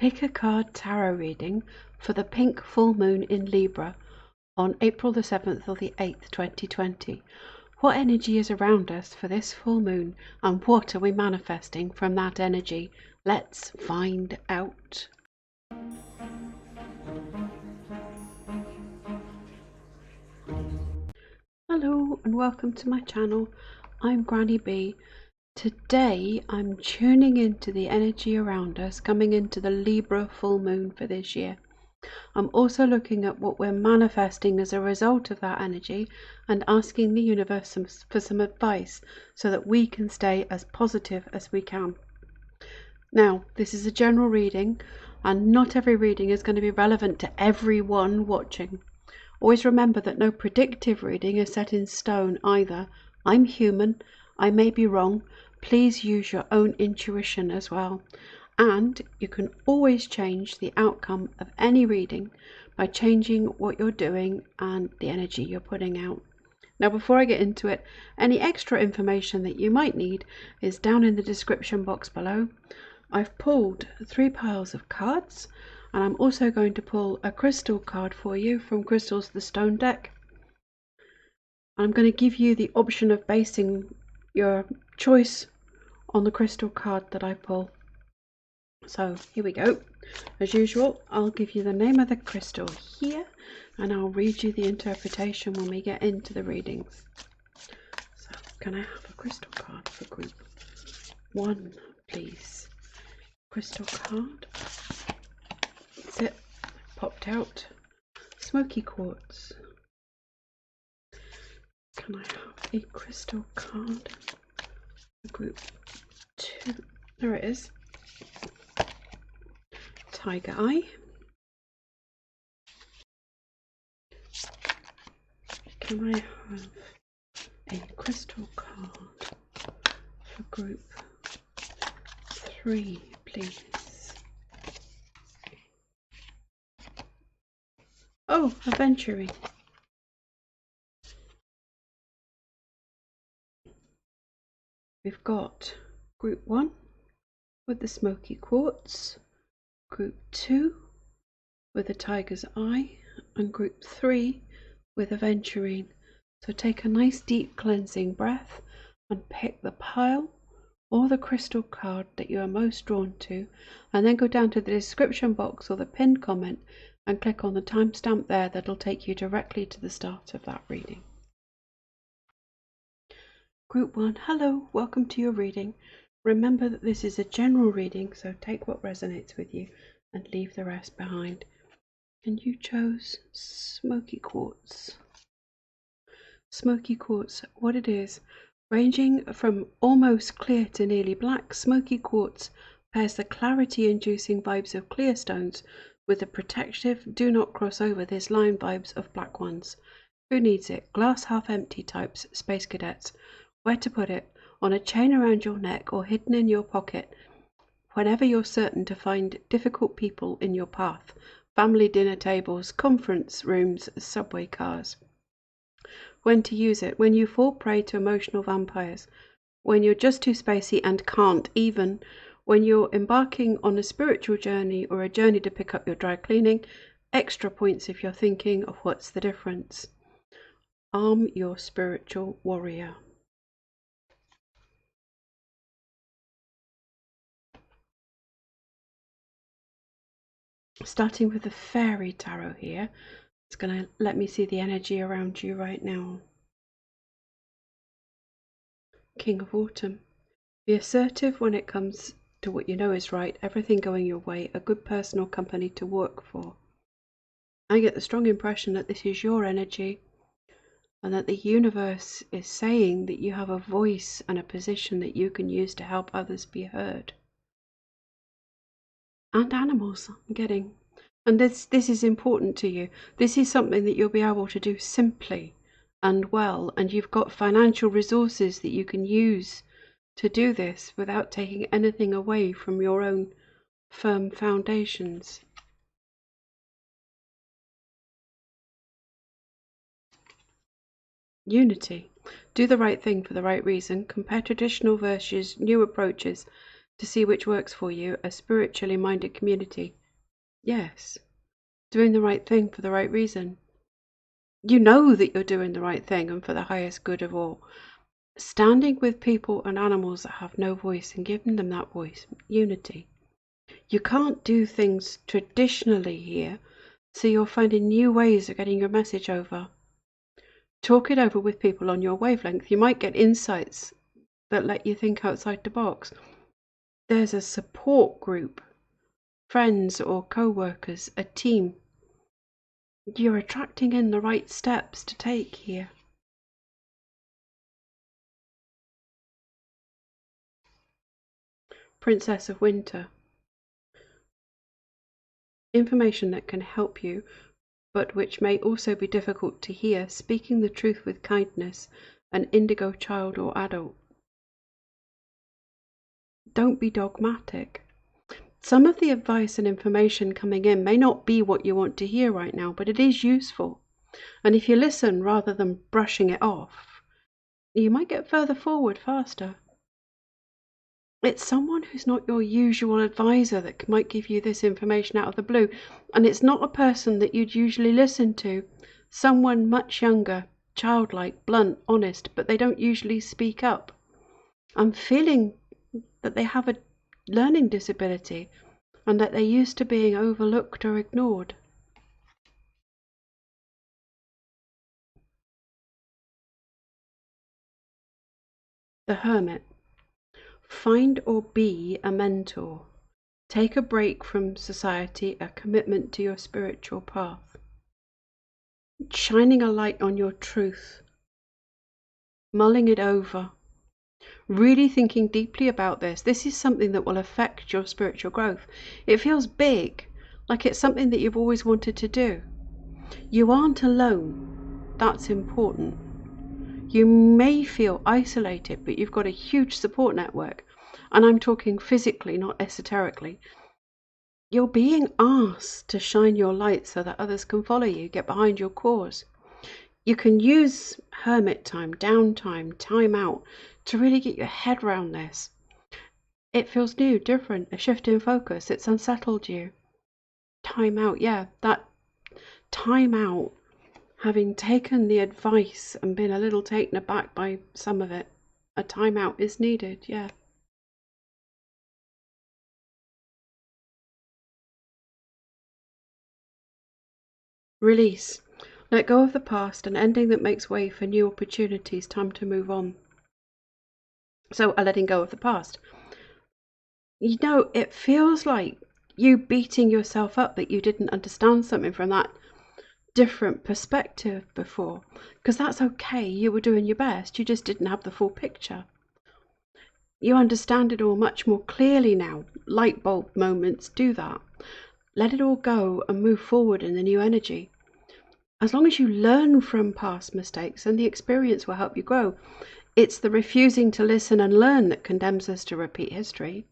Pick a card tarot reading for the pink full moon in Libra on April the 7th or the 8th, 2020. What energy is around us for this full moon, and what are we manifesting from that energy? Let's find out. Hello and welcome to my channel. I'm Granny B. Today I'm tuning into the energy around us coming into the Libra full moon for this year. I'm also looking at what we're manifesting as a result of that energy and asking the universe for some advice so that we can stay as positive as we can. Now, this is a general reading and not every reading is going to be relevant to everyone watching. Always remember that no predictive reading is set in stone either. I'm human. I may be wrong. Please use your own intuition as well. And you can always change the outcome of any reading by changing what you're doing and the energy you're putting out. Now, before I get into it, any extra information that you might need is down in the description box below. I've pulled 3 piles of cards, and I'm also going to pull a crystal card for you from Crystals the Stone deck. I'm going to give you the option of basing your choice on the crystal card that I pull. So here we go. As usual, I'll give you the name of the crystal here, and I'll read you the interpretation when we get into the readings. So can I have a crystal card for group 1, please? Crystal card. That's it. Popped out. Smoky quartz. Can I have a crystal card for group 2? There it is. Tiger eye. Can I have a crystal card for group 3, please? Oh, Aventurine. We've got group 1 with the smoky quartz, group 2 with the tiger's eye, and group 3 with Aventurine. So take a nice deep cleansing breath and pick the pile or the crystal card that you are most drawn to, and then go down to the description box or the pinned comment and click on the timestamp there. That'll take you directly to the start of that reading. Group 1, hello, welcome to your reading. Remember that this is a general reading, so take what resonates with you and leave the rest behind. And you chose smoky quartz. Smoky quartz, what it is, ranging from almost clear to nearly black, smoky quartz pairs the clarity-inducing vibes of clear stones with the protective, do not cross over this line vibes of black ones. Who needs it? Glass half empty types, space cadets. Where to put it? On a chain around your neck or hidden in your pocket whenever you're certain to find difficult people in your path. Family dinner tables, conference rooms, subway cars. When to use it? When you fall prey to emotional vampires. When you're just too spacey and can't, even when you're embarking on a spiritual journey or a journey to pick up your dry cleaning. Extra points if you're thinking of what's the difference. Arm your spiritual warrior. Starting with the fairy tarot here, it's going to let me see the energy around you right now. King of Autumn. Be assertive when it comes to what you know is right, everything going your way, a good person or company to work for. I get the strong impression that this is your energy and that the universe is saying that you have a voice and a position that you can use to help others be heard. And animals, I'm getting. And this is important to you. This is something that you'll be able to do simply and well, and you've got financial resources that you can use to do this without taking anything away from your own firm foundations. Unity. Do the right thing for the right reason. Compare traditional versus new approaches. to see which works for you, a spiritually minded community. Yes, doing the right thing for the right reason. You know that you're doing the right thing and for the highest good of all. Standing with people and animals that have no voice and giving them that voice, unity. You can't do things traditionally here, so you're finding new ways of getting your message over. Talk it over with people on your wavelength. You might get insights that let you think outside the box. There's a support group, friends or co-workers, a team. You're attracting in the right steps to take here. Princess of Winter. Information that can help you, but which may also be difficult to hear. Speaking the truth with kindness. An indigo child or adult. Don't be dogmatic. Some of the advice and information coming in may not be what you want to hear right now, but it is useful. And if you listen rather than brushing it off, you might get further forward faster. It's someone who's not your usual advisor that might give you this information out of the blue. And it's not a person that you'd usually listen to. Someone much younger, childlike, blunt, honest, but they don't usually speak up. I'm feeling that they have a learning disability and that they're used to being overlooked or ignored. The Hermit. Find or be a mentor. Take a break from society, a commitment to your spiritual path. Shining a light on your truth. Mulling it over. Really thinking deeply about this. This is something that will affect your spiritual growth. It feels big, like it's something that you've always wanted to do. You aren't alone. That's important. You may feel isolated, but you've got a huge support network. And I'm talking physically, not esoterically. You're being asked to shine your light so that others can follow you, get behind your cause. You can use hermit time, downtime, time out to really get your head around this. It feels new, different, a shift in focus. It's unsettled you. Time out, yeah, that time out, having taken the advice and been a little taken aback by some of it, a time out is needed, yeah. Release. Let go of the past, an ending that makes way for new opportunities. Time to move on. So, a letting go of the past. You know, it feels like you beating yourself up that you didn't understand something from that different perspective before. Because that's okay. You were doing your best. You just didn't have the full picture. You understand it all much more clearly now. Light bulb moments do that. Let it all go and move forward in the new energy. As long as you learn from past mistakes, and the experience will help you grow. It's the refusing to listen and learn that condemns us to repeat history.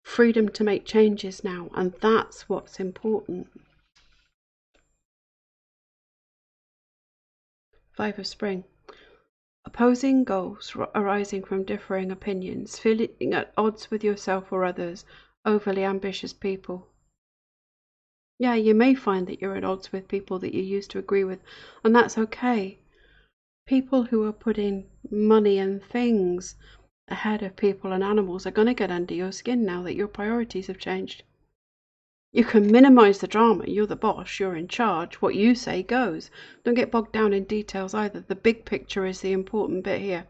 Freedom to make changes now, and that's what's important. Five of Spring. Opposing goals arising from differing opinions, feeling at odds with yourself or others, overly ambitious people. Yeah, you may find that you're at odds with people that you used to agree with, and that's okay. People who are putting money and things ahead of people and animals are going to get under your skin now that your priorities have changed. You can minimize the drama. You're the boss. You're in charge. What you say goes. Don't get bogged down in details either. The big picture is the important bit here.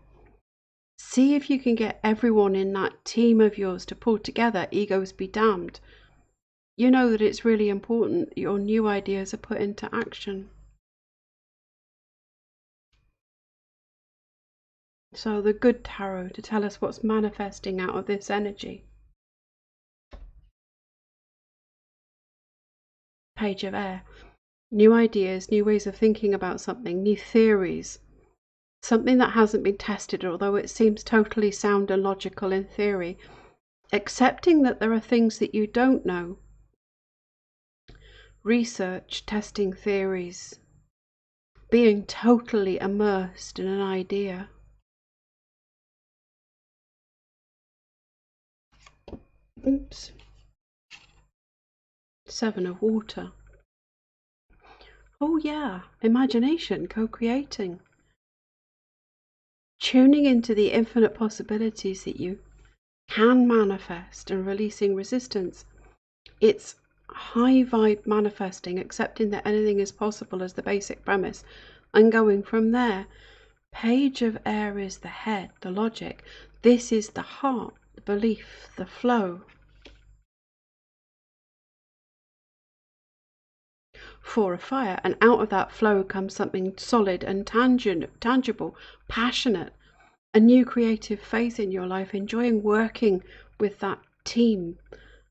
See if you can get everyone in that team of yours to pull together. Egos be damned. You know that it's really important your new ideas are put into action. So the good tarot to tell us what's manifesting out of this energy. Page of Air. New ideas, new ways of thinking about something, new theories. Something that hasn't been tested, although it seems totally sound and logical in theory. Accepting that there are things that you don't know. Research, testing theories. Being totally immersed in an idea. Oops. 7 of water. Oh yeah, imagination, co-creating. Tuning into the infinite possibilities that you can manifest and releasing resistance. It's high vibe manifesting, accepting that anything is possible as the basic premise, and going from there. Page of air is the head, the logic. This is the heart, the belief, the flow. 4 of fire, and out of that flow comes something solid and tangible, passionate, a new creative phase in your life, enjoying working with that team.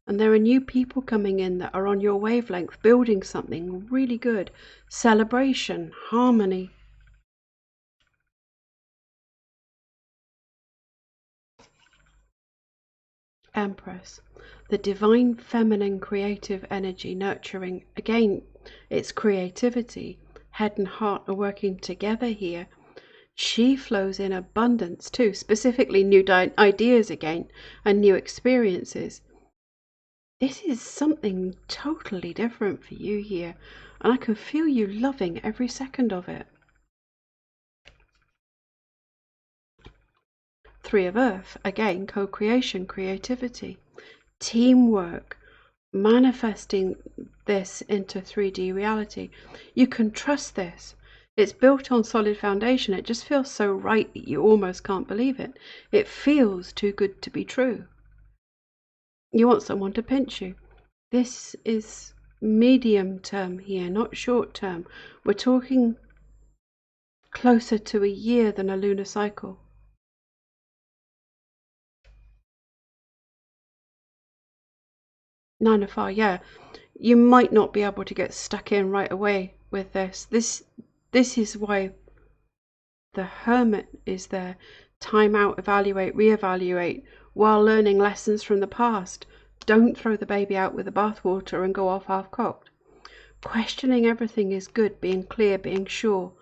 And there are new people coming in that are on your wavelength, building something really good. Celebration, harmony. Empress, the divine feminine creative energy, nurturing. Again, it's creativity. Head and heart are working together here. She flows in abundance too, specifically new ideas again and new experiences. This is something totally different for you here, and I can feel you loving every second of it. 3 of earth, again, co-creation, creativity, teamwork, manifesting this into 3D reality. You can trust this. It's built on solid foundation. It just feels so right that you almost can't believe it. It feels too good to be true. You want someone to pinch you. This is medium term here, not short term. We're talking closer to a year than a lunar cycle. 9 of fire, yeah. You might not be able to get stuck in right away with this. This is why the hermit is there. Time out, evaluate, reevaluate while learning lessons from the past. Don't throw the baby out with the bathwater and go off half-cocked. Questioning everything is good, being clear, being sure.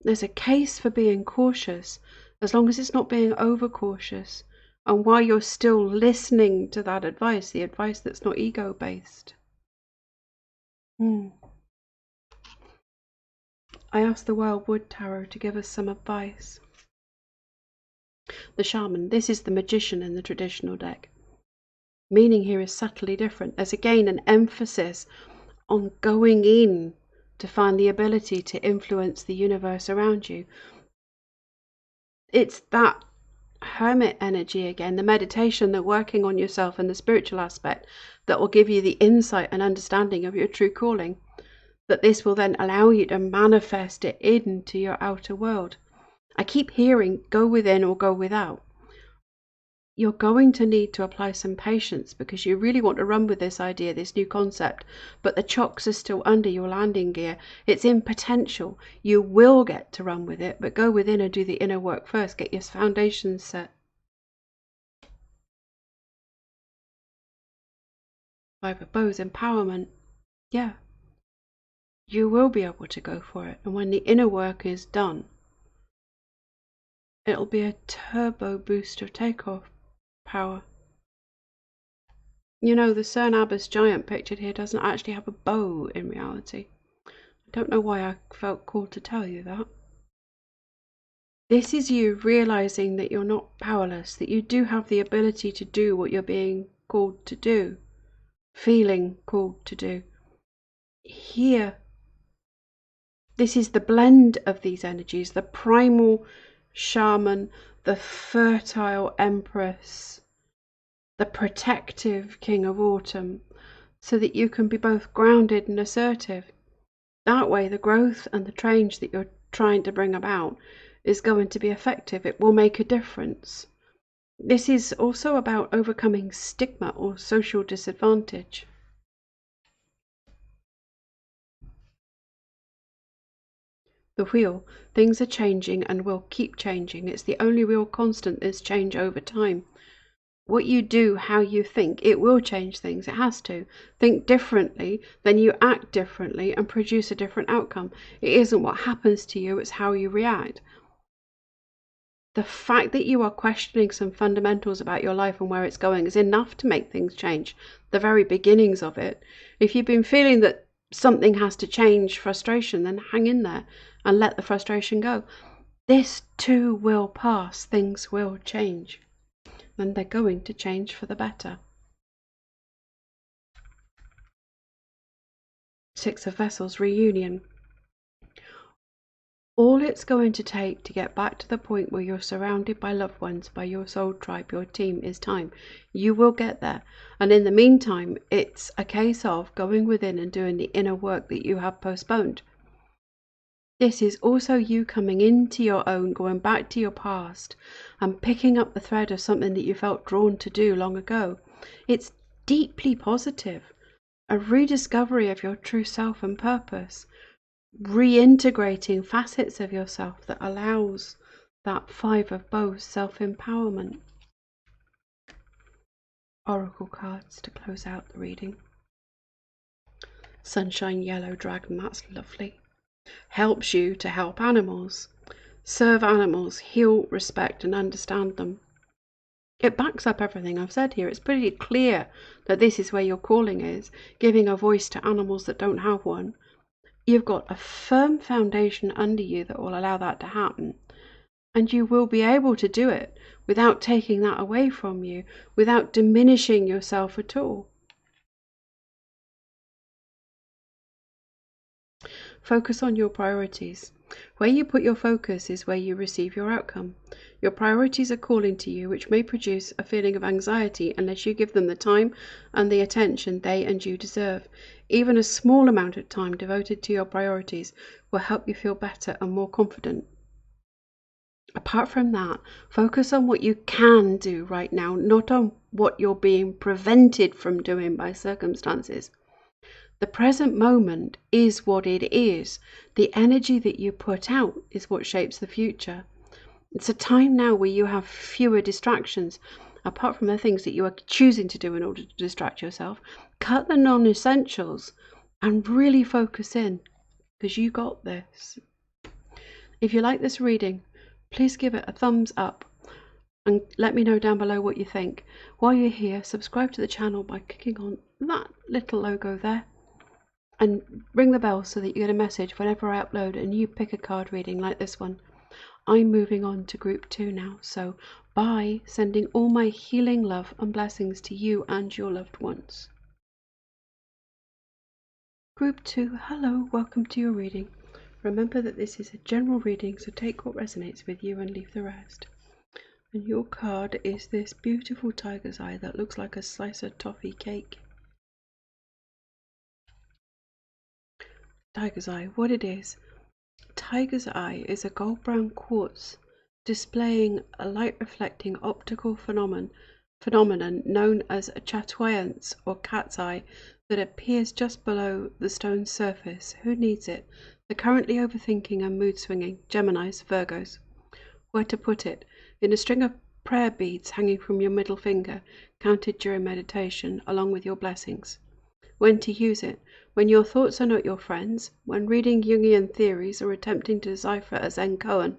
There's a case for being cautious, as long as it's not being overcautious. And while you're still listening to that advice, the advice that's not ego-based. I asked the Wild Wood Tarot to give us some advice. The Shaman, this is the magician in the traditional deck. Meaning here is subtly different. There's again an emphasis on going in to find the ability to influence the universe around you. It's that hermit energy again, the meditation, the working on yourself and the spiritual aspect that will give you the insight and understanding of your true calling, that this will then allow you to manifest it into your outer world. I keep hearing go within or go without. You're going to need to apply some patience because you really want to run with this idea, this new concept, but the chocks are still under your landing gear. It's in potential. You will get to run with it, but go within and do the inner work first. Get your foundations set. 5 of bows, empowerment. Yeah. You will be able to go for it. And when the inner work is done, it'll be a turbo boost of takeoff power. You know, the Cernabus giant pictured here doesn't actually have a bow in reality. I don't know why I felt called to tell you that. This is you realizing that you're not powerless, that you do have the ability to do what you're being called to do, feeling called to do. Here, this is the blend of these energies, the primal shaman, the fertile empress, the protective king of autumn, so that you can be both grounded and assertive. That way the growth and the change that you're trying to bring about is going to be effective. It will make a difference. This is also about overcoming stigma or social disadvantage. The wheel, things are changing and will keep changing. It's the only real constant is change over time. What you do, how you think, it will change things. It has to. Think differently, then you act differently and produce a different outcome. It isn't what happens to you, it's how you react. The fact that you are questioning some fundamentals about your life and where it's going is enough to make things change. The very beginnings of it. If you've been feeling that something has to change, frustration, then hang in there and let the frustration go. This too will pass. Things will change. And they're going to change for the better. Six of Vessels, reunion. All it's going to take to get back to the point where you're surrounded by loved ones, by your soul tribe, your team, is time. You will get there. And in the meantime, it's a case of going within and doing the inner work that you have postponed. This is also you coming into your own, going back to your past and picking up the thread of something that you felt drawn to do long ago. It's deeply positive. A rediscovery of your true self and purpose. Reintegrating facets of yourself that allows that Five of Bows self-empowerment. Oracle cards to close out the reading. Sunshine Yellow Dragon, that's lovely. Helps you to help animals. Serve animals, heal, respect and understand them. It backs up everything I've said here. It's pretty clear that this is where your calling is, giving a voice to animals that don't have one. You've got a firm foundation under you that will allow that to happen. And you will be able to do it without taking that away from you, without diminishing yourself at all. Focus on your priorities. Where you put your focus is where you receive your outcome. Your priorities are calling to you, which may produce a feeling of anxiety unless you give them the time and the attention they and you deserve. Even a small amount of time devoted to your priorities will help you feel better and more confident. Apart from that, focus on what you can do right now, not on what you're being prevented from doing by circumstances. The present moment is what it is. The energy that you put out is what shapes the future. It's a time now where you have fewer distractions. Apart from the things that you are choosing to do in order to distract yourself, cut the non-essentials and really focus in, because you got this. If you like this reading, please give it a thumbs up and let me know down below what you think. While you're here, subscribe to the channel by clicking on that little logo there and ring the bell so that you get a message whenever I upload a new pick a card reading like this one. I'm moving on to group 2 now, so bye, sending all my healing love and blessings to you and your loved ones. Group 2, hello, welcome to your reading. Remember that this is a general reading, so take what resonates with you and leave the rest. And your card is this beautiful tiger's eye that looks like a slice of toffee cake. Tiger's eye, what it is. Tiger's eye is a gold brown quartz displaying a light reflecting optical phenomenon known as a chatoyance or cat's eye that appears just below the stone's surface. Who needs it? The currently overthinking and mood swinging Geminis, Virgos. Where to put it? In a string of prayer beads hanging from your middle finger, counted during meditation, along with your blessings. When to use it? When your thoughts are not your friends, when reading Jungian theories or attempting to decipher a Zen koan,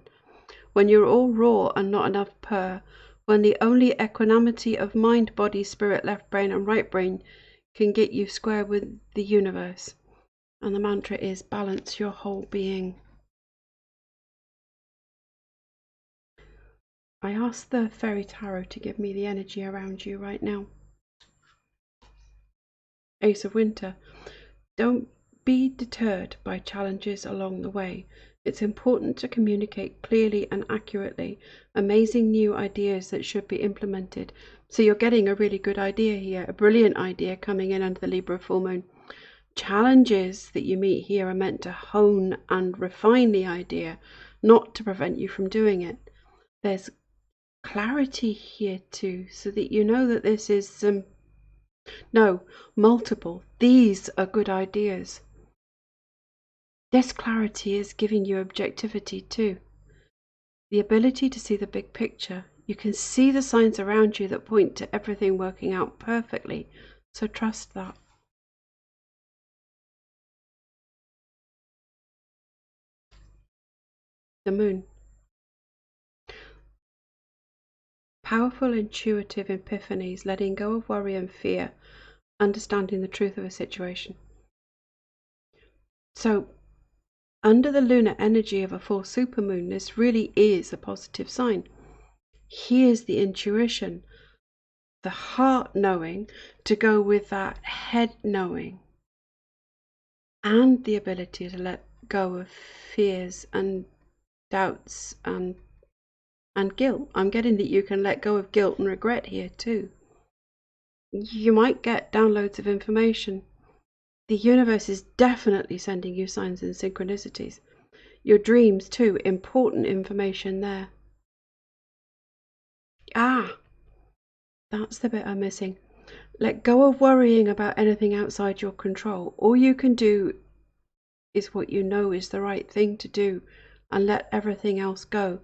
when you're all raw and not enough purr, when the only equanimity of mind, body, spirit, left brain and right brain can get you square with the universe. And the mantra is balance your whole being. I ask the Fairy Tarot to give me the energy around you right now. Ace of Winter. Don't be deterred by challenges along the way. It's important to communicate clearly and accurately. Amazing new ideas that should be implemented. So you're getting a really good idea here, a brilliant idea coming in under the Libra Full Moon. Challenges that you meet here are meant to hone and refine the idea, not to prevent you from doing it. There's clarity here too, so that you know that this is multiple. These are good ideas. This clarity is giving you objectivity too. The ability to see the big picture. You can see the signs around you that point to everything working out perfectly, so trust that. The moon. Powerful intuitive epiphanies, letting go of worry and fear, understanding the truth of a situation. So, under the lunar energy of a full supermoon, this really is a positive sign. Here's the intuition, the heart knowing to go with that head knowing, and the ability to let go of fears and doubts and guilt. I'm getting that you can let go of guilt and regret here too. You might get downloads of information. The universe is definitely sending you signs and synchronicities. Your dreams too, important information there. That's the bit I'm missing. Let go of worrying about anything outside your control. All you can do is what you know is the right thing to do, and let everything else go.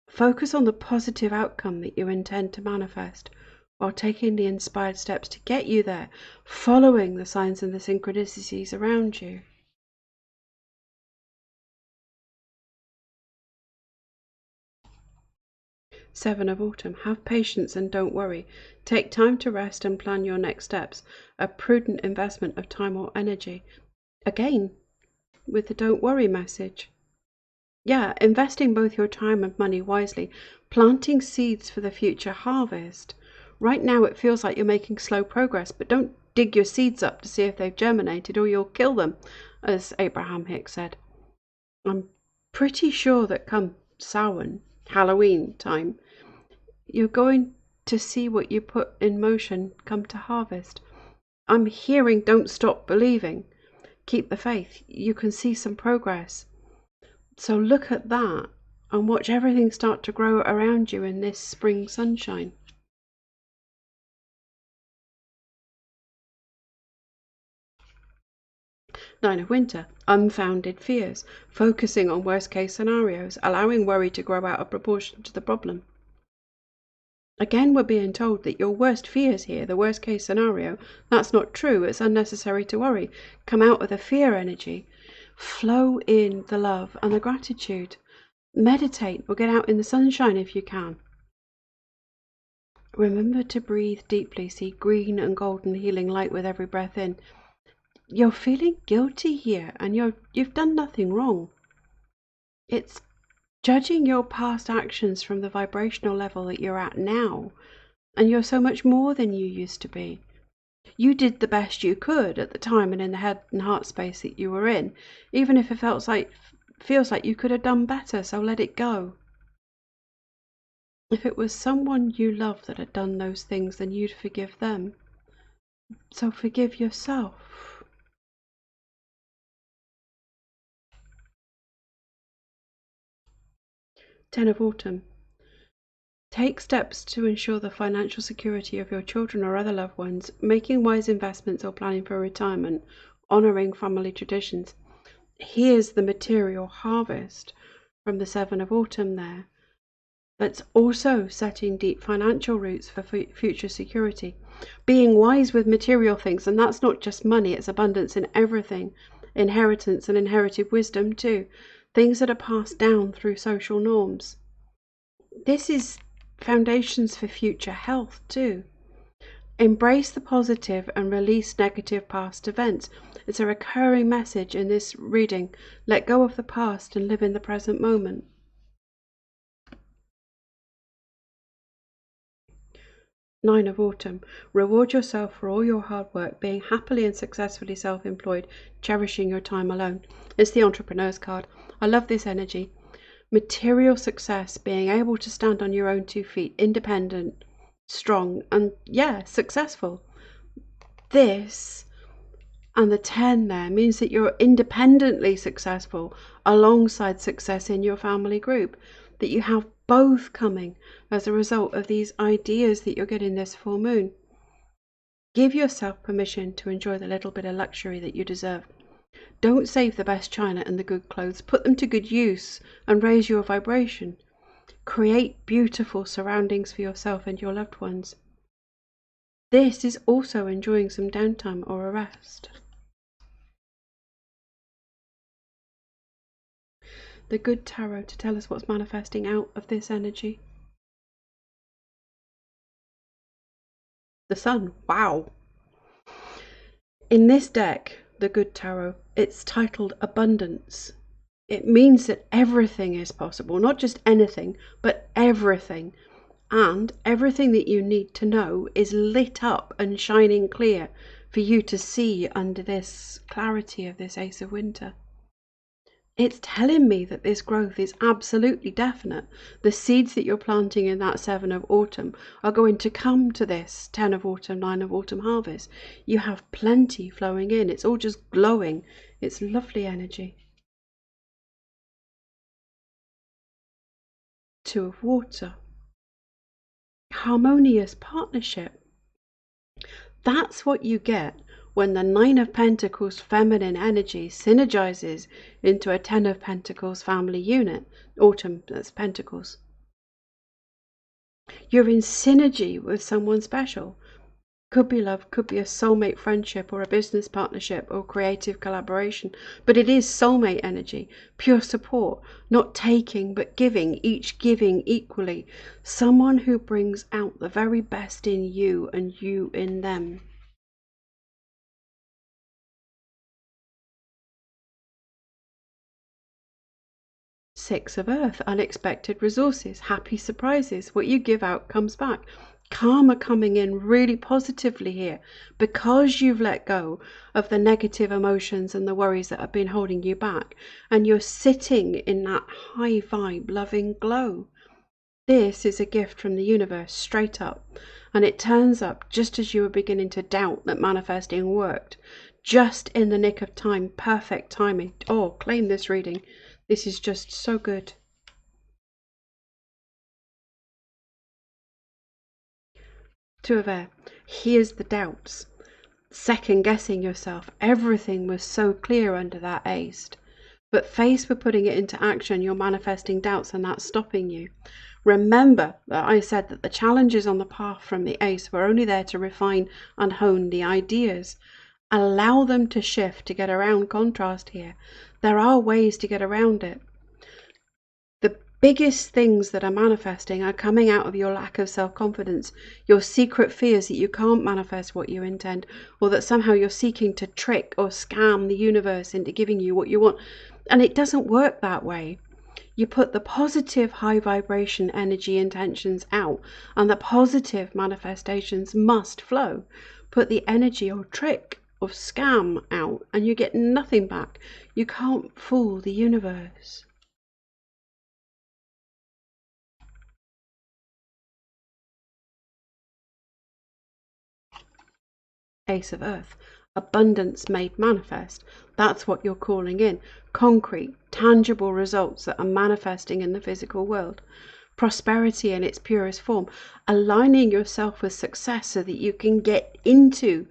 Focus on the positive outcome that you intend to manifest, while taking the inspired steps to get you there, following the signs and the synchronicities around you. Seven of Autumn. Have patience and don't worry. Take time to rest and plan your next steps. A prudent investment of time or energy. Again, with the don't worry message. Yeah, investing both your time and money wisely. Planting seeds for the future harvest. Right now it feels like you're making slow progress, but don't dig your seeds up to see if they've germinated or you'll kill them, as Abraham Hicks said. I'm pretty sure that come Samhain, Halloween time, you're going to see what you put in motion come to harvest. I'm hearing don't stop believing. Keep the faith. You can see some progress. So look at that and watch everything start to grow around you in this spring sunshine. Nine of Winter. Unfounded fears. Focusing on worst case scenarios. Allowing worry to grow out of proportion to the problem. Again, we're being told that your worst fears here, the worst case scenario, that's not true. It's unnecessary to worry. Come out of the fear energy. Flow in the love and the gratitude. Meditate or get out in the sunshine if you can. Remember to breathe deeply. See green and golden healing light with every breath in. You're feeling guilty here and you've done nothing wrong. It's judging your past actions from the vibrational level that you're at now, and you're so much more than you used to be. You did the best you could at the time and in the head and heart space that you were in, even if it feels like you could have done better, so let it go. If it was someone you love that had done those things, then you'd forgive them. So forgive yourself. Ten of Autumn. Take steps to ensure the financial security of your children or other loved ones, making wise investments or planning for retirement, honouring family traditions. Here's the material harvest from the Seven of Autumn there. That's also setting deep financial roots for future security. Being wise with material things, and that's not just money, it's abundance in everything. Inheritance and inherited wisdom too. Things that are passed down through social norms. This is foundations for future health too. Embrace the positive and release negative past events. It's a recurring message in this reading. Let go of the past and live in the present moment. Nine of Autumn. Reward yourself for all your hard work, being happily and successfully self-employed, cherishing your time alone. It's the Entrepreneur's card. I love this energy. Material success, being able to stand on your own 2 feet, independent, strong, and successful. This and the 10 there means that you're independently successful alongside success in your family group, that you have both coming as a result of these ideas that you're getting this full moon. Give yourself permission to enjoy the little bit of luxury that you deserve. Don't save the best china and the good clothes. Put them to good use and raise your vibration. Create beautiful surroundings for yourself and your loved ones. This is also enjoying some downtime or a rest. The Good Tarot to tell us what's manifesting out of this energy. The Sun. Wow. In this deck, the Good Tarot, it's titled Abundance. It means that everything is possible, not just anything, but everything. And everything that you need to know is lit up and shining clear for you to see under this clarity of this Ace of Winter. It's telling me that this growth is absolutely definite. The seeds that you're planting in that 7 of Autumn are going to come to this 10 of Autumn, 9 of Autumn harvest. You have plenty flowing in. It's all just glowing. It's lovely energy. 2 of Water. Harmonious partnership. That's what you get when the 9 of Pentacles feminine energy synergizes into a 10 of Pentacles family unit. Autumn, that's Pentacles. You're in synergy with someone special. Could be love, could be a soulmate friendship or a business partnership or creative collaboration. But it is soulmate energy, pure support, not taking but giving, each giving equally. Someone who brings out the very best in you and you in them. Six of Earth, unexpected resources, happy surprises. What you give out comes back. Karma coming in really positively here because you've let go of the negative emotions and the worries that have been holding you back, and you're sitting in that high vibe loving glow. This is a gift from the universe straight up, and it turns up just as you were beginning to doubt that manifesting worked. Just in the nick of time, perfect timing. Oh, claim this reading. This is just so good. Two of Air. Here's the doubts. Second guessing yourself. Everything was so clear under that ace. But faced with putting it into action, you're manifesting doubts, and that's stopping you. Remember that I said that the challenges on the path from the ace were only there to refine and hone the ideas. Allow them to shift to get around contrast here. There are ways to get around it. The biggest things that are manifesting are coming out of your lack of self-confidence, your secret fears that you can't manifest what you intend, or that somehow you're seeking to trick or scam the universe into giving you what you want. And it doesn't work that way. You put the positive high vibration energy intentions out, and the positive manifestations must flow. Put the energy or trick or scam out and you get nothing back. You can't fool the universe. Ace of Earth. Abundance made manifest. That's what you're calling in. Concrete, tangible results that are manifesting in the physical world. Prosperity in its purest form. Aligning yourself with success so that you can get into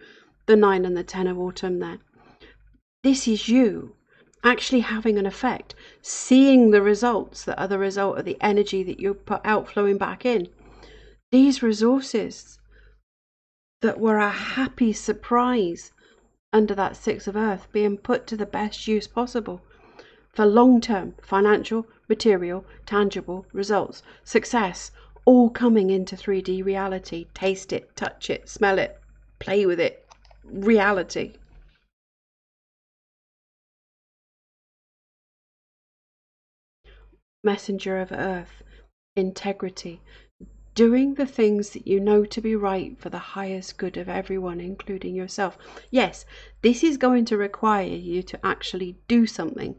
the 9 and the 10 of Autumn there. This is you actually having an effect. Seeing the results that are the result of the energy that you put out flowing back in. These resources that were a happy surprise under that 6 of Earth being put to the best use possible for long-term financial, material, tangible results, success, all coming into 3D reality. Taste it, touch it, smell it, play with it, reality. Messenger of Earth, integrity. Doing the things that you know to be right for the highest good of everyone, including yourself. Yes, this is going to require you to actually do something.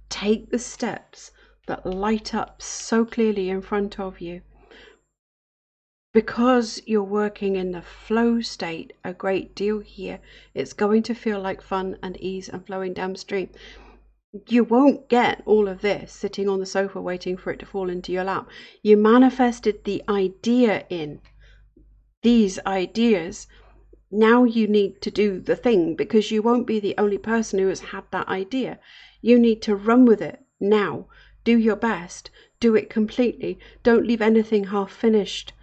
Take the steps that light up so clearly in front of you. Because you're working in the flow state a great deal here, it's going to feel like fun and ease and flowing downstream. You won't get all of this sitting on the sofa waiting for it to fall into your lap. You manifested the idea in these ideas. Now you need to do the thing, because you won't be the only person who has had that idea. You need to run with it now. Do your best. Do it completely. Don't leave anything half finished.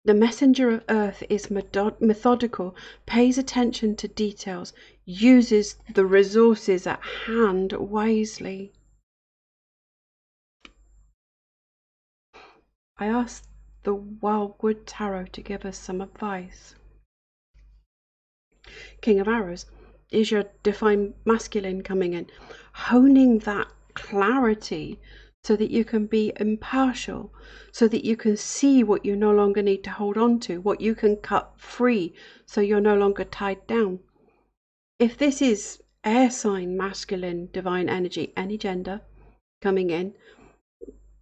The messenger of Earth is methodical, pays attention to details, uses the resources at hand wisely. I asked the Wildwood Tarot to give us some advice. King of Arrows, is your divine masculine coming in, honing that clarity so that you can be impartial, so that you can see what you no longer need to hold on to, what you can cut free so you're no longer tied down. If this is air sign masculine divine energy, any gender coming in,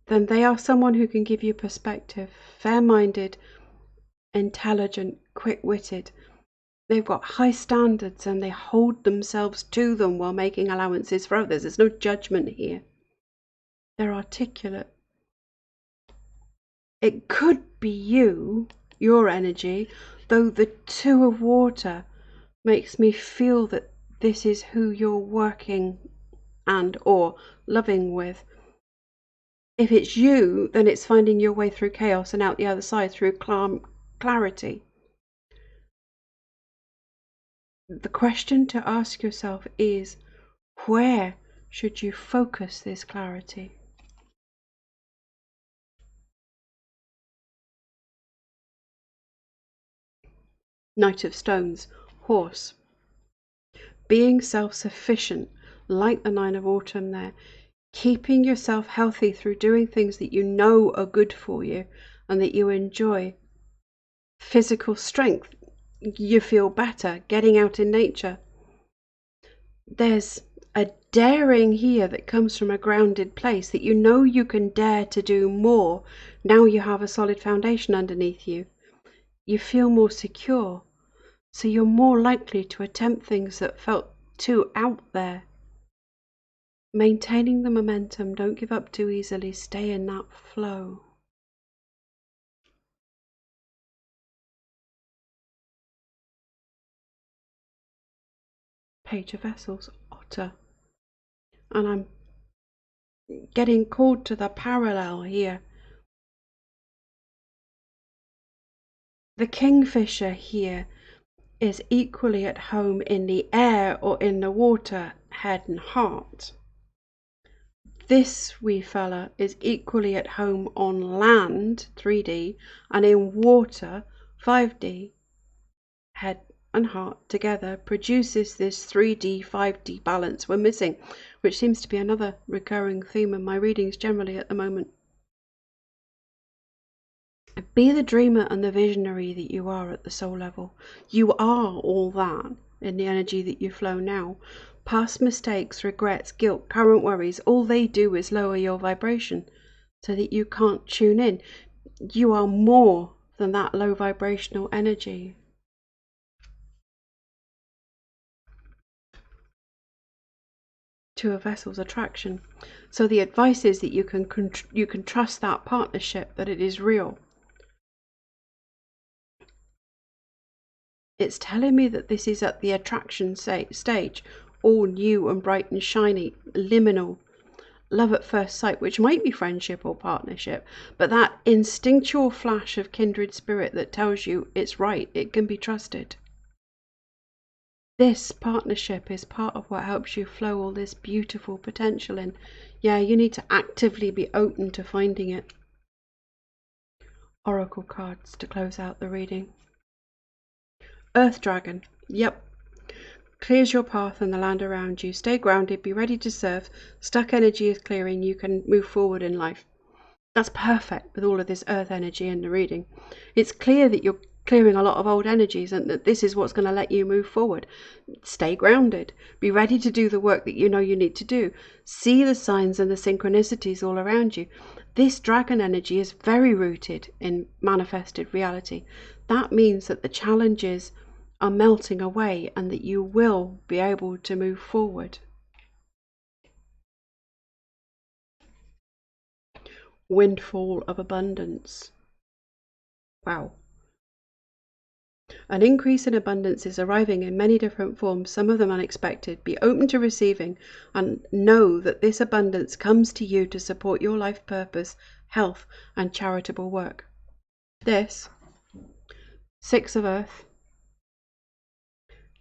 then they are someone who can give you perspective, fair-minded, intelligent, quick-witted. They've got high standards and they hold themselves to them while making allowances for others. There's no judgment here. They're articulate. It could be you, your energy, though the Two of Water makes me feel that this is who you're working and or loving with. If it's you, then it's finding your way through chaos and out the other side through clarity. The question to ask yourself is, where should you focus this clarity? Knight of Stones, horse. Being self-sufficient, like the Nine of Autumn there. Keeping yourself healthy through doing things that you know are good for you and that you enjoy. Physical strength, you feel better, getting out in nature. There's a daring here that comes from a grounded place, that you know you can dare to do more. Now you have a solid foundation underneath you. You feel more secure, so you're more likely to attempt things that felt too out there. Maintaining the momentum, don't give up too easily, stay in that flow. Page of Vessels, Otter. And I'm getting called to the parallel here. The Kingfisher here is equally at home in the air or in the water, head and heart. This wee fella is equally at home on land, 3D, and in water, 5D. Head and heart together produces this 3D, 5D balance we're missing, which seems to be another recurring theme in my readings generally at the moment. Be the dreamer and the visionary that you are at the soul level. You are all that in the energy that you flow now. Past mistakes, regrets, guilt, current worries, all they do is lower your vibration so that you can't tune in. You are more than that low vibrational energy. Two of Vessels, attraction. So the advice is that you can trust that partnership, that it is real. It's telling me that this is at the attraction stage, all new and bright and shiny, liminal, love at first sight, which might be friendship or partnership, but that instinctual flash of kindred spirit that tells you it's right, it can be trusted. This partnership is part of what helps you flow all this beautiful potential in. Yeah, you need to actively be open to finding it. Oracle cards to close out the reading. Earth Dragon. Yep. Clears your path and the land around you. Stay grounded, be ready to serve. Stuck energy is clearing, you can move forward in life. That's perfect with all of this earth energy in the reading. It's clear that you're clearing a lot of old energies and that this is what's going to let you move forward. Stay grounded. Be ready to do the work that you know you need to do. See the signs and the synchronicities all around you. This dragon energy is very rooted in manifested reality. That means that the challenges are melting away and that you will be able to move forward. Windfall of abundance. Wow. An increase in abundance is arriving in many different forms, some of them unexpected. Be open to receiving and know that this abundance comes to you to support your life purpose, health, and charitable work. This, Six of Earth,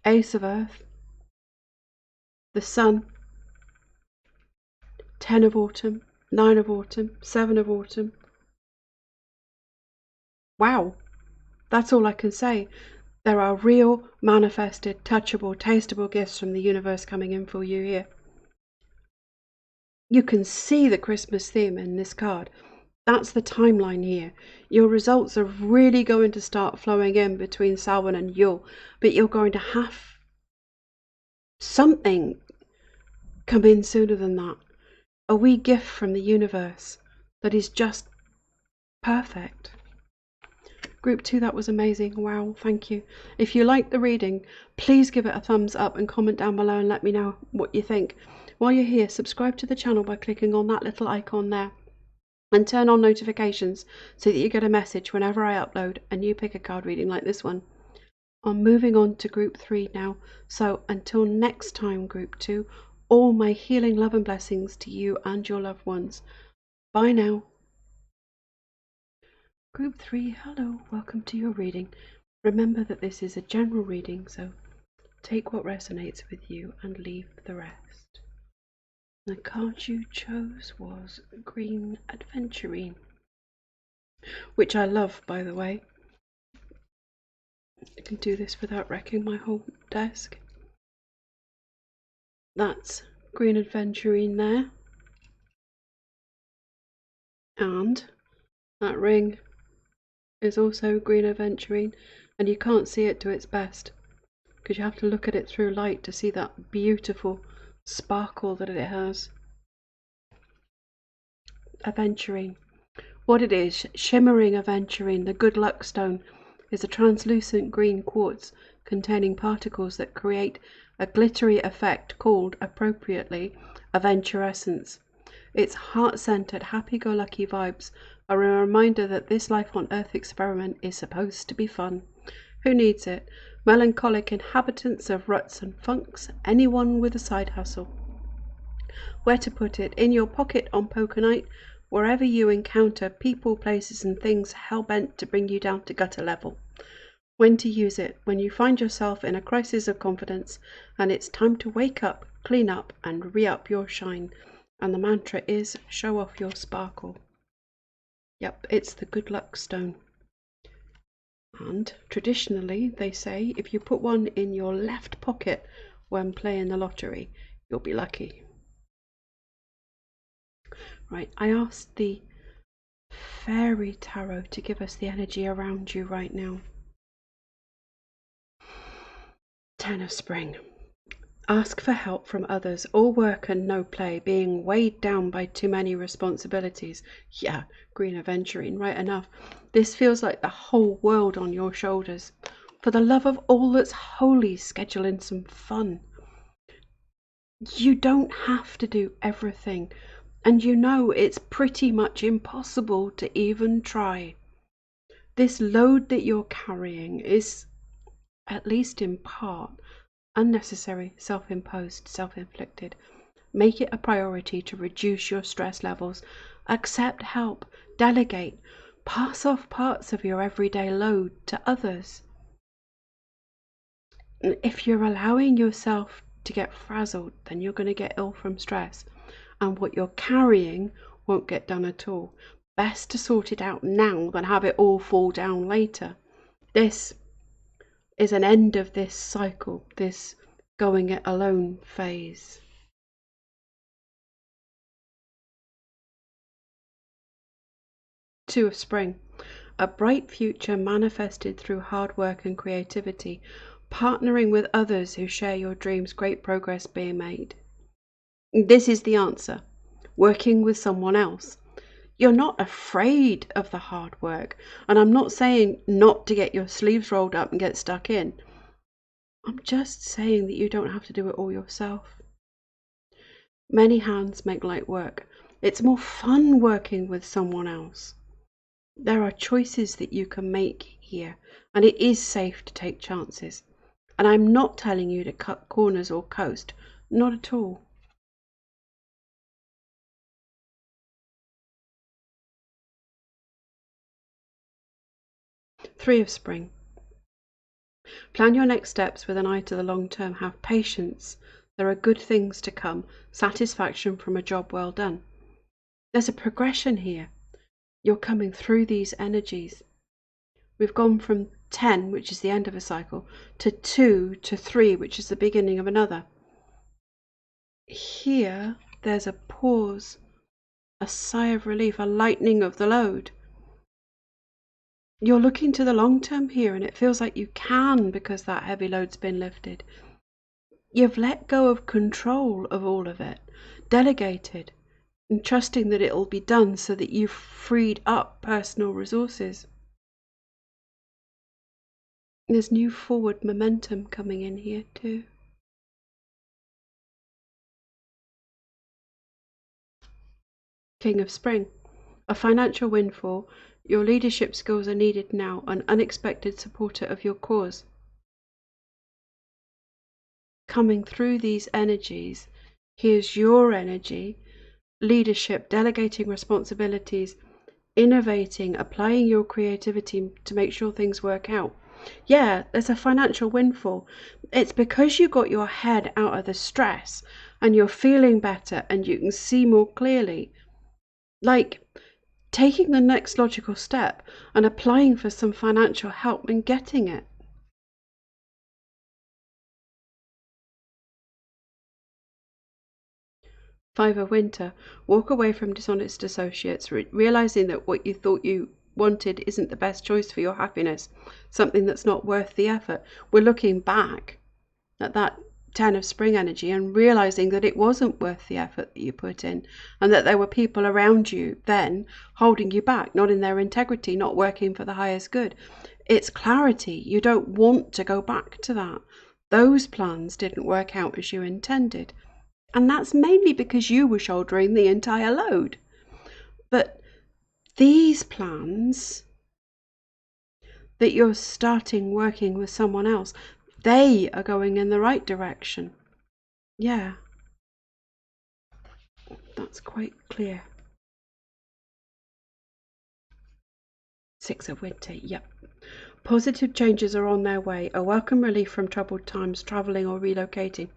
Ace of Earth, the Sun, 10 of Autumn, 9 of Autumn, 7 of Autumn. Wow, that's all I can say. There are real, manifested, touchable, tasteable gifts from the universe coming in for you here. You can see the Christmas theme in this card. That's the timeline here. Your results are really going to start flowing in between Samhain and Yule, but you're going to have something come in sooner than that. A wee gift from the universe that is just perfect. Group 2, that was amazing. Wow, thank you. If you liked the reading, please give it a thumbs up and comment down below and let me know what you think. While you're here, subscribe to the channel by clicking on that little icon there and turn on notifications so that you get a message whenever I upload a new pick a card reading like this one. I'm moving on to group 3 now, so until next time, group 2, all my healing love and blessings to you and your loved ones. Bye now. Group 3, hello, welcome to your reading. Remember that this is a general reading, so take what resonates with you and leave the rest. The card you chose was Green Aventurine, which I love, by the way. I can do this without wrecking my whole desk. That's Green Aventurine there. And that ring is also Green Aventurine, and you can't see it to its best because you have to look at it through light to see that beautiful sparkle that it has. Aventurine. What it is, shimmering aventurine, the good luck stone, is a translucent green quartz containing particles that create a glittery effect called, appropriately, aventurescence. Its heart-centered, happy-go-lucky vibes are a reminder that this life on Earth experiment is supposed to be fun. Who needs it? Melancholic inhabitants of ruts and funks, anyone with a side hustle. Where to put it? In your pocket on poker night, wherever you encounter people, places and things hell-bent to bring you down to gutter level. When to use it? When you find yourself in a crisis of confidence and it's time to wake up, clean up and re-up your shine. And the mantra is, show off your sparkle. Yep, it's the good luck stone. And traditionally, they say, if you put one in your left pocket when playing the lottery, you'll be lucky. Right, I asked the Fairy Tarot to give us the energy around you right now. Ten of Spring. Ask for help from others. All work and no play. Being weighed down by too many responsibilities. Yeah, Green Aventurine, right enough. This feels like the whole world on your shoulders. For the love of all that's holy, schedule in some fun. You don't have to do everything. And you know it's pretty much impossible to even try. This load that you're carrying is, at least in part, unnecessary, self-imposed, self-inflicted. Make it a priority to reduce your stress levels. Accept help, delegate, pass off parts of your everyday load to others. If you're allowing yourself to get frazzled, then you're going to get ill from stress, and what you're carrying won't get done at all. Best to sort it out now than have it all fall down later. This is an end of this cycle, this going it alone phase. Two of Spring. A bright future manifested through hard work and creativity. Partnering with others who share your dreams, great progress being made. This is the answer. Working with someone else. You're not afraid of the hard work. And I'm not saying not to get your sleeves rolled up and get stuck in. I'm just saying that you don't have to do it all yourself. Many hands make light work. It's more fun working with someone else. There are choices that you can make here, and it is safe to take chances. And I'm not telling you to cut corners or coast. Not at all. Three of Spring. Plan your next steps with an eye to the long term. Have patience. There are good things to come. Satisfaction from a job well done. There's a progression here. You're coming through these energies. We've gone from 10, which is the end of a cycle, to 2 to 3, which is the beginning of another. Here, there's a pause, a sigh of relief, a lightening of the load. You're looking to the long term here, and it feels like you can because that heavy load's been lifted. You've let go of control of all of it, delegated, and trusting that it'll be done so that you've freed up personal resources. There's new forward momentum coming in here too. King of Spring. A financial windfall. Your leadership skills are needed now, an unexpected supporter of your cause. Coming through these energies, here's your energy, leadership, delegating responsibilities, innovating, applying your creativity to make sure things work out. Yeah, there's a financial windfall. It's because you got your head out of the stress and you're feeling better and you can see more clearly. Like taking the next logical step and applying for some financial help and getting it. Five of Winter. Walk away from dishonest associates, realizing that what you thought you wanted isn't the best choice for your happiness, something that's not worth the effort. We're looking back at that 10 of Spring energy and realizing that it wasn't worth the effort that you put in, and that there were people around you then holding you back, not in their integrity, not working for the highest good. It's clarity. You don't want to go back to that. Those plans didn't work out as you intended. And that's mainly because you were shouldering the entire load. But these plans that you're starting working with someone else, they are going in the right direction. Yeah, that's quite clear. Six of Winter, yep. Positive changes are on their way. A welcome relief from troubled times, traveling or relocating.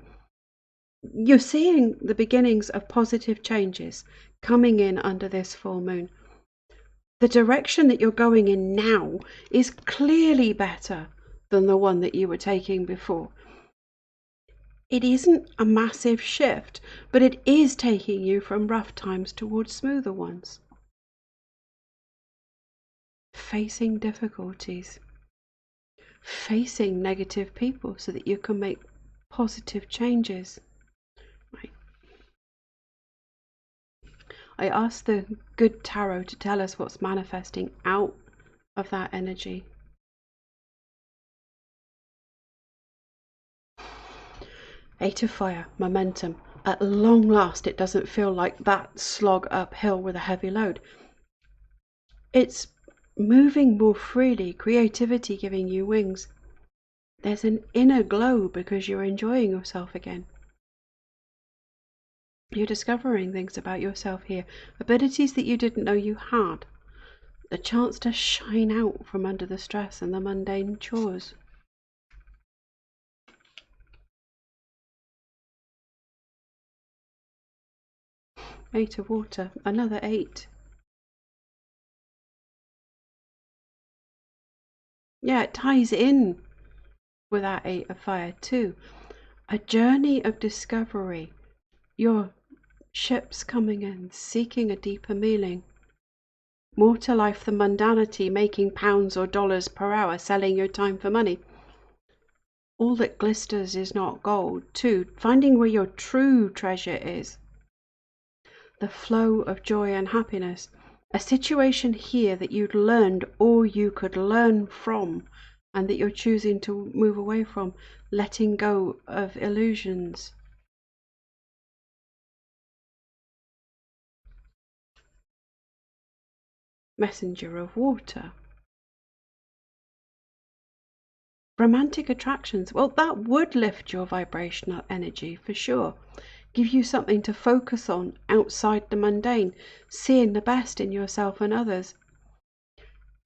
You're seeing the beginnings of positive changes coming in under this full moon. The direction that you're going in now is clearly better than the one that you were taking before. It isn't a massive shift, but it is taking you from rough times towards smoother ones. Facing difficulties, facing negative people so that you can make positive changes. Right. I asked the good tarot to tell us what's manifesting out of that energy. Eight of Fire, momentum. At long last, it doesn't feel like that slog uphill with a heavy load. It's moving more freely, creativity giving you wings. There's an inner glow because you're enjoying yourself again. You're discovering things about yourself here, abilities that you didn't know you had, a chance to shine out from under the stress and the mundane chores. Eight of Water, another 8. Yeah, it ties in with that 8 of Fire too. A journey of discovery. Your ship's coming in, seeking a deeper meaning. More to life than mundanity, making pounds or dollars per hour, selling your time for money. All that glisters is not gold, too. Finding where your true treasure is. The flow of joy and happiness. A situation here that you'd learned or you could learn from, and that you're choosing to move away from, letting go of illusions. Messenger of Water. Romantic attractions, well, that would lift your vibrational energy for sure. Give you something to focus on outside the mundane, seeing the best in yourself and others.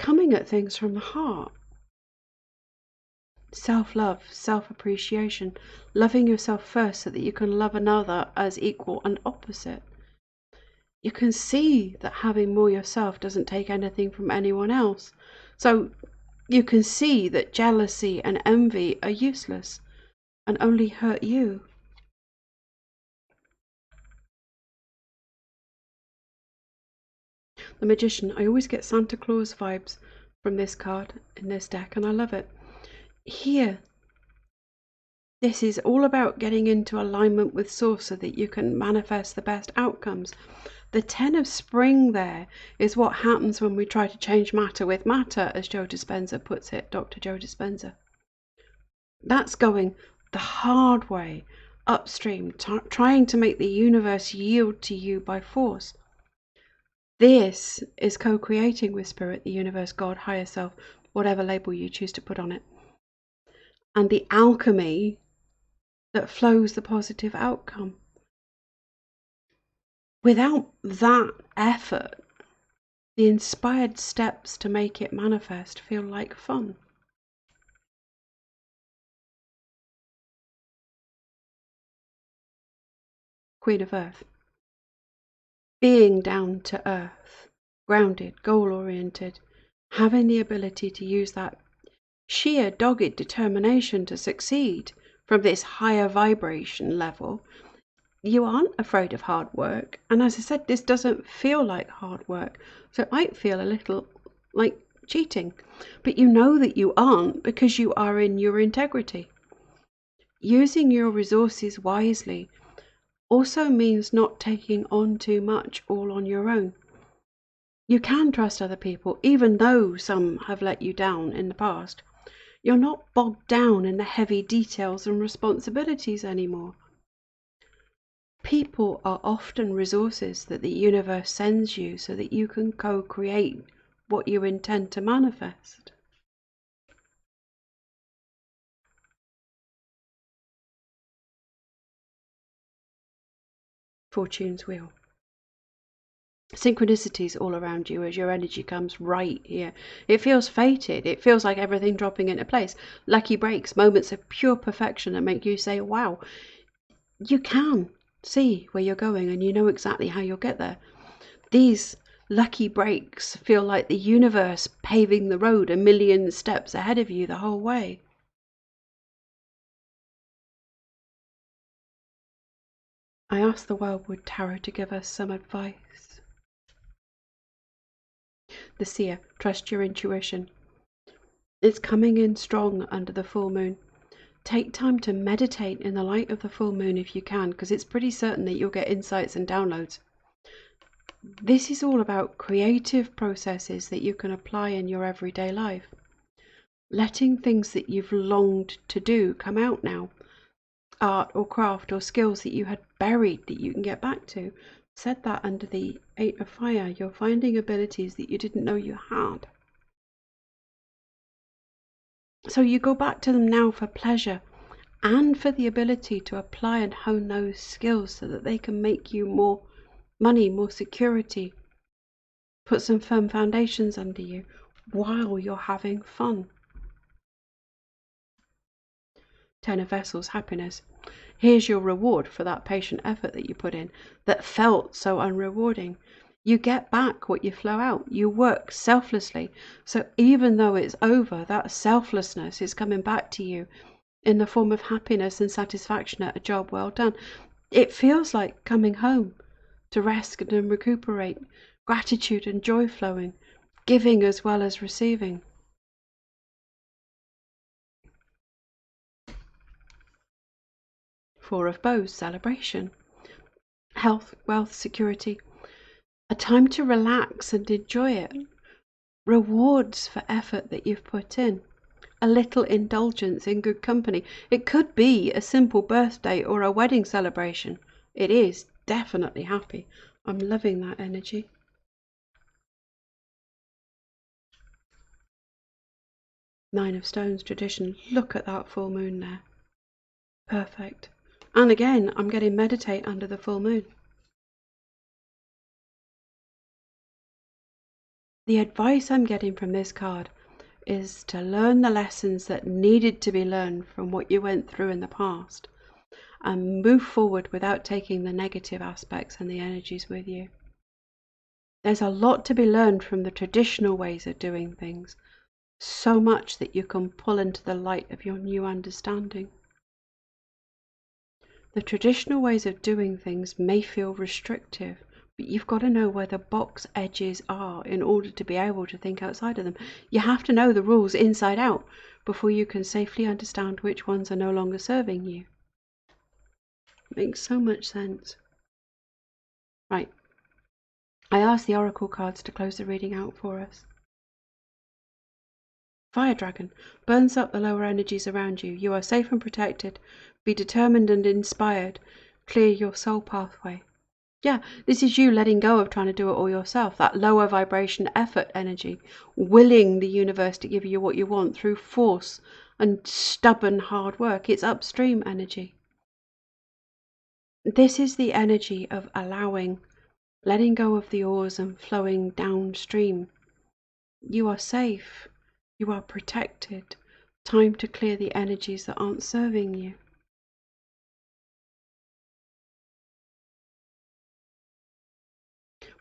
Coming at things from the heart. Self-love, self-appreciation, loving yourself first so that you can love another as equal and opposite. You can see that having more yourself doesn't take anything from anyone else. So You can see that jealousy and envy are useless and only hurt you. The Magician. I always get Santa Claus vibes from this card in this deck, and I love it. Here, this is all about getting into alignment with Source so that you can manifest the best outcomes. The 10 of Spring there is what happens when we try to change matter with matter, as Joe Dispenza puts it, Dr. Joe Dispenza. That's going the hard way, upstream, trying to make the universe yield to you by force. This is co-creating with Spirit, the universe, God, higher self, whatever label you choose to put on it. And the alchemy that flows the positive outcome. Without that effort, the inspired steps to make it manifest feel like fun. Queen of Earth. Being down to earth, grounded, goal-oriented, having the ability to use that sheer dogged determination to succeed from this higher vibration level. You aren't afraid of hard work, and as I said, this doesn't feel like hard work, so it might feel a little like cheating, but you know that you aren't because you are in your integrity. Using your resources wisely also means not taking on too much all on your own. You can trust other people, even though some have let you down in the past. You're not bogged down in the heavy details and responsibilities anymore. People are often resources that the universe sends you so that you can co-create what you intend to manifest. Fortune's wheel. Synchronicities all around you as your energy comes right here. It feels fated. It feels like everything dropping into place. Lucky breaks, moments of pure perfection that make you say, wow, you can see where you're going and you know exactly how you'll get there. These lucky breaks feel like the universe paving the road a million steps ahead of you the whole way. I asked the Wildwood Tarot to give us some advice. The Seer, trust your intuition. It's coming in strong under the full moon. Take time to meditate in the light of the full moon if you can, because it's pretty certain that you'll get insights and downloads. This is all about creative processes that you can apply in your everyday life. Letting things that you've longed to do come out now. Art or craft or skills that you had buried that you can get back to. Said that under the 8 of Fire, you're finding abilities that you didn't know you had. So you go back to them now for pleasure and for the ability to apply and hone those skills so that they can make you more money, more security, put some firm foundations under you while you're having fun. 10 of Vessels, happiness. Here's your reward for that patient effort that you put in that felt so unrewarding. You get back what you flow out. You work selflessly. So even though it's over, that selflessness is coming back to you in the form of happiness and satisfaction at a job well done. It feels like coming home to rest and recuperate, gratitude and joy flowing, giving as well as receiving. Four of Bows, celebration. Health, wealth, security. A time to relax and enjoy it. Rewards for effort that you've put in. A little indulgence in good company. It could be a simple birthday or a wedding celebration. It is definitely happy. I'm loving that energy. Nine of Stones, tradition. Look at that full moon there. Perfect. And again, I'm getting meditate under the full moon. The advice I'm getting from this card is to learn the lessons that needed to be learned from what you went through in the past and move forward without taking the negative aspects and the energies with you. There's a lot to be learned from the traditional ways of doing things, so much that you can pull into the light of your new understanding. The traditional ways of doing things may feel restrictive, but you've got to know where the box edges are in order to be able to think outside of them. You have to know the rules inside out before you can safely understand which ones are no longer serving you. Makes so much sense. Right. I asked the oracle cards to close the reading out for us. Fire Dragon burns up the lower energies around you. You are safe and protected. Be determined and inspired. Clear your soul pathway. Yeah, this is you letting go of trying to do it all yourself. That lower vibration effort energy. Willing the universe to give you what you want through force and stubborn hard work. It's upstream energy. This is the energy of allowing, letting go of the oars and flowing downstream. You are safe. You are protected. Time to clear the energies that aren't serving you.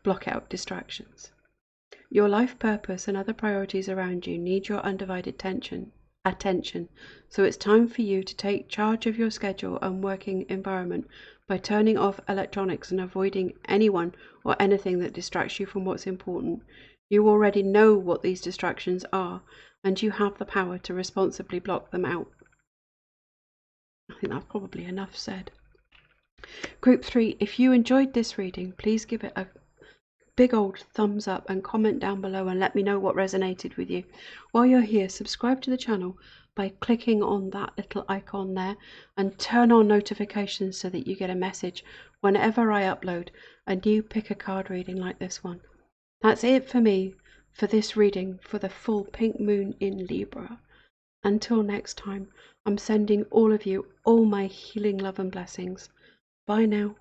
Block out distractions. Your life purpose and other priorities around you need your undivided attention. So it's time for you to take charge of your schedule and working environment by turning off electronics and avoiding anyone or anything that distracts you from what's important. You already know what these distractions are, and you have the power to responsibly block them out. I think that's probably enough said. Group 3, if you enjoyed this reading, please give it a big old thumbs up and comment down below and let me know what resonated with you. While you're here, subscribe to the channel by clicking on that little icon there and turn on notifications so that you get a message whenever I upload a new pick a card reading like this one. That's it for me for this reading for the full pink moon in Libra. Until next time, I'm sending all of you all my healing love and blessings. Bye now.